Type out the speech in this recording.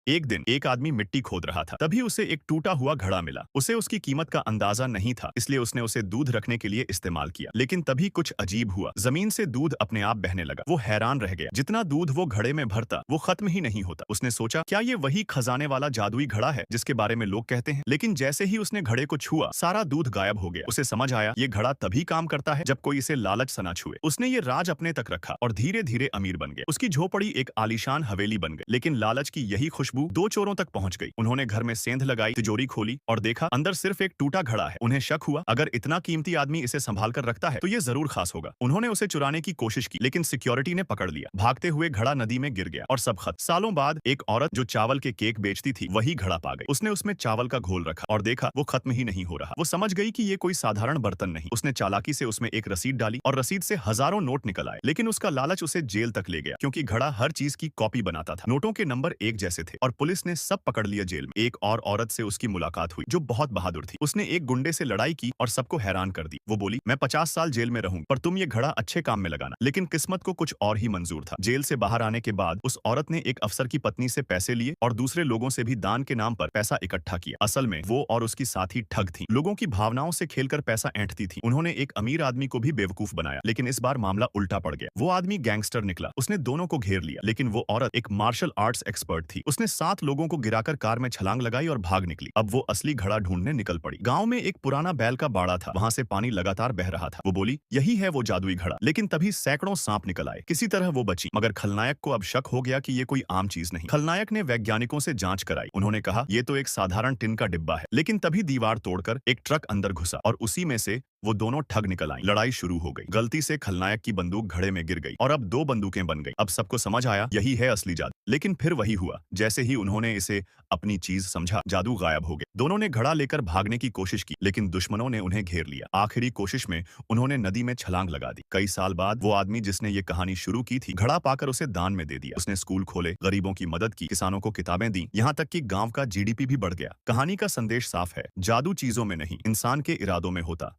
एक दिन एक आदमी मिट्टी खोद रहा था, तभी उसे एक टूटा हुआ घड़ा मिला। उसे उसकी कीमत का अंदाजा नहीं था, इसलिए उसने उसे दूध रखने के लिए इस्तेमाल किया। लेकिन तभी कुछ अजीब हुआ, जमीन से दूध अपने आप बहने लगा। वो हैरान रह गया, जितना दूध वो घड़े में भरता वो खत्म ही नहीं होता। उसने सोचा, क्या ये वही खजाने वाला जादुई घड़ा है जिसके बारे में लोग कहते हैं। लेकिन जैसे ही उसने घड़े को छुआ, सारा दूध गायब हो गया। उसे समझ आया, ये घड़ा तभी काम करता है जब कोई इसे लालच से ना छुए। उसने ये राज अपने तक रखा और धीरे धीरे अमीर बन गया। उसकी झोपड़ी एक आलीशान हवेली बन गई। लेकिन लालच की यही खुशबू दो चोरों तक पहुंच गई। उन्होंने घर में सेंध लगाई, तिजोरी खोली और देखा अंदर सिर्फ एक टूटा घड़ा है। उन्हें शक हुआ, अगर इतना कीमती आदमी इसे संभाल कर रखता है तो ये जरूर खास होगा। उन्होंने उसे चुराने की कोशिश की, लेकिन सिक्योरिटी ने पकड़ लिया। भागते हुए घड़ा नदी में गिर गया और सब खत्म। सालों बाद एक औरत जो चावल के केक बेचती थी वही घड़ा पा गई। उसने उसमें चावल का घोल रखा और देखा वो खत्म ही नहीं हो रहा। वो समझ गई कि ये कोई साधारण बर्तन नहीं। उसने चालाकी से उसमें एक रसीद डाली और रसीद से हजारों नोट निकल आए। लेकिन उसका लालच उसे जेल तक ले गया, क्योंकि घड़ा हर चीज की कॉपी बनाता था। नोटों के नंबर एक जैसे थे और पुलिस ने सब पकड़ लिया जेल में। एक और औरत से उसकी मुलाकात हुई जो बहुत बहादुर थी। उसने एक गुंडे से लड़ाई की और सबको हैरान कर दी। वो बोली, मैं 50 साल जेल में रहूंगी, पर तुम ये घड़ा अच्छे काम में लगाना। लेकिन किस्मत को कुछ और ही मंजूर था। जेल से बाहर आने के बाद उस औरत ने एक अफसर की पत्नी से पैसे लिए और दूसरे लोगों से भी दान के नाम पर पैसा इकट्ठा किया। असल में वो और उसकी साथी ठग थी, लोगों की भावनाओं से खेलकर पैसा ऐंठती थी। उन्होंने एक अमीर आदमी को भी बेवकूफ बनाया, लेकिन इस बार मामला उल्टा पड़ गया। वो आदमी गैंगस्टर निकला। उसने दोनों को घेर लिया, लेकिन वो औरत एक मार्शल आर्ट्स एक्सपर्ट थी। उसने 7 लोगों को गिराकर कार में छलांग लगाई और भाग निकली। अब वो असली घड़ा ढूंढने निकल पड़ी। गांव में एक पुराना बैल का बाड़ा था, वहां से पानी लगातार बह रहा था। वो बोली, यही है वो जादुई घड़ा। लेकिन तभी सैकड़ों सांप निकल आए। किसी तरह वो बची, मगर खलनायक को अब शक हो गया कि ये कोई आम चीज नहीं। खलनायक ने वैज्ञानिकों से जांच कराई। उन्होंने कहा, ये तो एक साधारण टिन का डिब्बा है। लेकिन तभी दीवार तोड़कर एक ट्रक अंदर घुसा और उसी में से वो दोनों ठग निकल आई। लड़ाई शुरू हो गई। गलती से खलनायक की बंदूक घड़े में गिर गई और अब 2 बंदूकें बन गई। अब सबको समझ आया, यही है असली जादू। लेकिन फिर वही हुआ, जैसे ही उन्होंने इसे अपनी चीज समझा, जादू गायब हो गया। दोनों ने घड़ा लेकर भागने की कोशिश की, लेकिन दुश्मनों ने उन्हें घेर लिया। आखिरी कोशिश में उन्होंने नदी में छलांग लगा दी। कई साल बाद वो आदमी जिसने ये कहानी शुरू की थी, घड़ा पाकर उसे दान में दे दिया। उसने स्कूल खोले, गरीबों की मदद की, किसानों को किताबें दी, यहाँ तक कि गांव का जीडीपी भी बढ़ गया। कहानी का संदेश साफ है, जादू चीजों में नहीं, इंसान के इरादों में होता